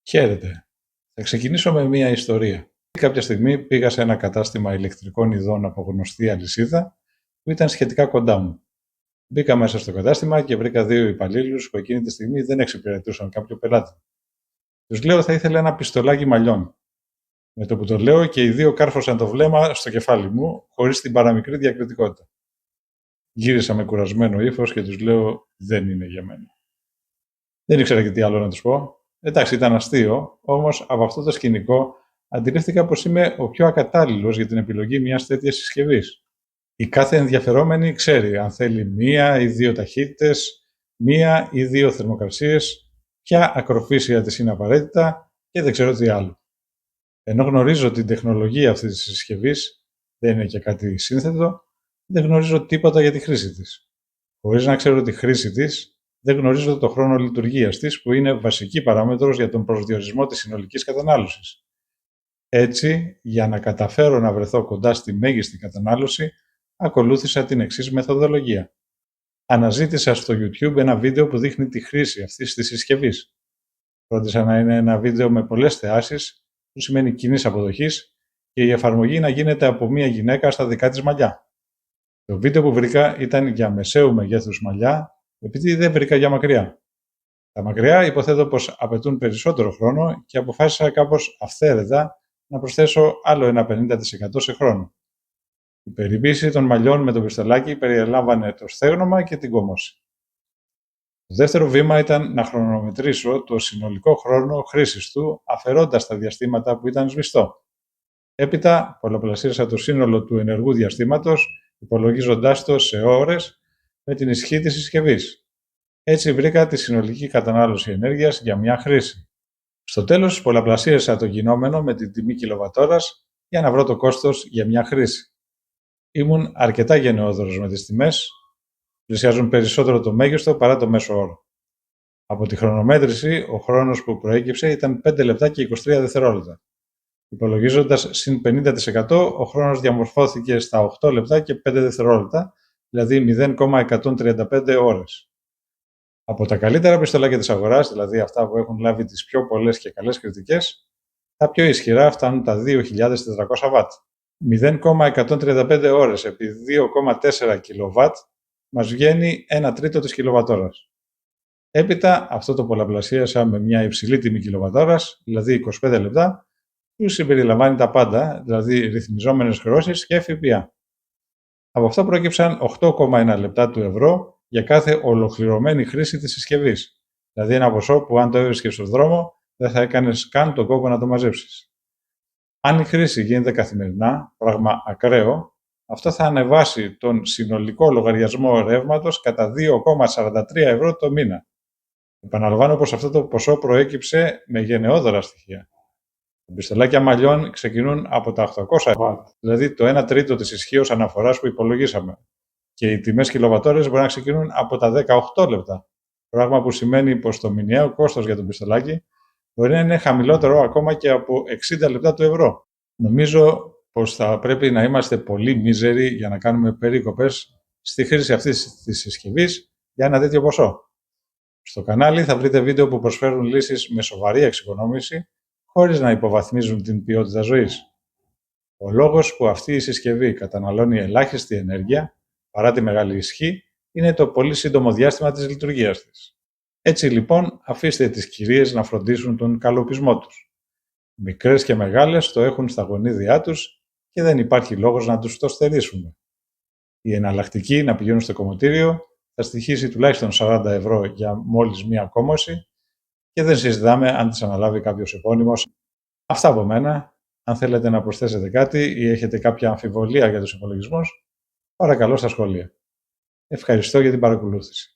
Χαίρετε. Θα ξεκινήσω με μία ιστορία. Κάποια στιγμή πήγα σε ένα κατάστημα ηλεκτρικών ειδών από γνωστή αλυσίδα που ήταν σχετικά κοντά μου. Μπήκα μέσα στο κατάστημα και βρήκα δύο υπαλλήλους που εκείνη τη στιγμή δεν εξυπηρετούσαν κάποιο πελάτη. Τους λέω θα ήθελα ένα πιστολάκι μαλλιών. Με το που το λέω και οι δύο κάρφωσαν το βλέμμα στο κεφάλι μου, χωρίς την παραμικρή διακριτικότητα. Γύρισα με κουρασμένο ύφος και τους λέω δεν είναι για μένα. Δεν ήξερα και τι άλλο να τους πω. Εντάξει, ήταν αστείο, όμως από αυτό το σκηνικό αντιλήφθηκα πως είμαι ο πιο ακατάλληλος για την επιλογή μιας τέτοιας συσκευής. Η κάθε ενδιαφερόμενη ξέρει αν θέλει μία ή δύο ταχύτητες, μία ή δύο θερμοκρασίες, ποια ακροφύσια της είναι απαραίτητα και δεν ξέρω τι άλλο. Ενώ γνωρίζω την τεχνολογία αυτής της συσκευής, δεν είναι και κάτι σύνθετο, δεν γνωρίζω τίποτα για τη χρήση της. Χωρίς να ξέρω τη χρήση της, δεν γνωρίζω το χρόνο λειτουργίας της, που είναι βασική παράμετρος για τον προσδιορισμό της συνολικής κατανάλωσης. Έτσι, για να καταφέρω να βρεθώ κοντά στη μέγιστη κατανάλωση, ακολούθησα την εξής μεθοδολογία. Αναζήτησα στο YouTube ένα βίντεο που δείχνει τη χρήση αυτής της συσκευής. Φρόντισα να είναι ένα βίντεο με πολλές θεάσεις, που σημαίνει κοινής αποδοχής, και η εφαρμογή να γίνεται από μία γυναίκα στα δικά της μαλλιά. Το βίντεο που βρήκα ήταν για μεσαίου μεγέθους μαλλιά, επειδή δεν βρήκα για μακριά. Τα μακριά υποθέτω πως απαιτούν περισσότερο χρόνο και αποφάσισα κάπως αυθαίρετα να προσθέσω άλλο ένα 50% σε χρόνο. Η περιποίηση των μαλλιών με το πιστολάκι περιέλαμβανε το στέγνομα και την κόμωση. Το δεύτερο βήμα ήταν να χρονομετρήσω το συνολικό χρόνο χρήσης του, αφαιρώντας τα διαστήματα που ήταν σβηστό. Έπειτα, πολλαπλασίασα το σύνολο του ενεργού διαστήματος, υπολογίζοντάς το σε ώρες με την ισχύ της συσκευής. Έτσι βρήκα τη συνολική κατανάλωση ενέργειας για μια χρήση. Στο τέλος, πολλαπλασίασα το γινόμενο με την τιμή κιλοβατόρας για να βρω το κόστος για μια χρήση. Ήμουν αρκετά γενναιόδωρος με τις τιμές, πλησιάζουν περισσότερο το μέγιστο παρά το μέσο όρο. Από τη χρονομέτρηση, ο χρόνος που προέκυψε ήταν 5 λεπτά και 23 δευτερόλεπτα. Υπολογίζοντας συν 50%, ο χρόνος διαμορφώθηκε στα 8 λεπτά και 5 δευτερόλεπτα, δηλαδή 0,135 ώρες. Από τα καλύτερα πιστολάκια της αγοράς, δηλαδή αυτά που έχουν λάβει τις πιο πολλές και καλές κριτικές, τα πιο ισχυρά φτάνουν τα 2.400 W. 0,135 ώρες επί 2,4 kW μας βγαίνει 1 τρίτο της κιλοβατόρας. Έπειτα αυτό το πολλαπλασίασα με μια υψηλή τιμή κιλοβατόρας, δηλαδή 25 λεπτά, που συμπεριλαμβάνει τα πάντα, δηλαδή ρυθμιζόμενες χρεώσεις και ΦΠΑ. Από αυτό πρόκειψαν 8,1 λεπτά του ευρώ για κάθε ολοκληρωμένη χρήση της συσκευής, δηλαδή ένα ποσό που αν το έβρισκες στον δρόμο δεν θα έκανες καν τον κόπο να το μαζέψεις. Αν η χρήση γίνεται καθημερινά, πράγμα ακραίο, αυτό θα ανεβάσει τον συνολικό λογαριασμό ρεύματος κατά 2,43 ευρώ το μήνα. Επαναλαμβάνω πως αυτό το ποσό προέκυψε με γενναιόδωρα στοιχεία. Τα πιστολάκια μαλλιών ξεκινούν από τα 800 W, δηλαδή το 1 τρίτο της ισχύως αναφοράς που υπολογίσαμε. Και οι τιμές κιλοβατόρες μπορεί να ξεκινούν από τα 18 λεπτά. Πράγμα που σημαίνει πως το μηνιαίο κόστος για το πιστολάκι μπορεί να είναι χαμηλότερο ακόμα και από 60 λεπτά του ευρώ. Νομίζω πως θα πρέπει να είμαστε πολύ μίζεροι για να κάνουμε περίκοπες στη χρήση αυτής της συσκευής για ένα τέτοιο ποσό. Στο κανάλι θα βρείτε βίντεο που προσφέρουν λύσεις με σοβαρή εξοικονόμηση, χωρίς να υποβαθμίζουν την ποιότητα ζωής. Ο λόγος που αυτή η συσκευή καταναλώνει ελάχιστη ενέργεια, παρά τη μεγάλη ισχύ, είναι το πολύ σύντομο διάστημα της λειτουργίας της. Έτσι λοιπόν, αφήστε τις κυρίες να φροντίσουν τον καλοπισμό τους. Μικρές και μεγάλες το έχουν στα γονίδια τους και δεν υπάρχει λόγος να τους το στερήσουμε. Η εναλλακτική να πηγαίνουν στο κομμωτήριο θα στοιχήσει τουλάχιστον 40 ευρώ για μόλις μία κόμμωση και δεν συζητάμε αν τις αναλάβει κάποιος επώνυμος. Αυτά από μένα. Αν θέλετε να προσθέσετε κάτι ή έχετε κάποια αμφιβολία για τους υπολογισμούς, παρακαλώ στα σχόλια. Ευχαριστώ για την παρακολούθηση.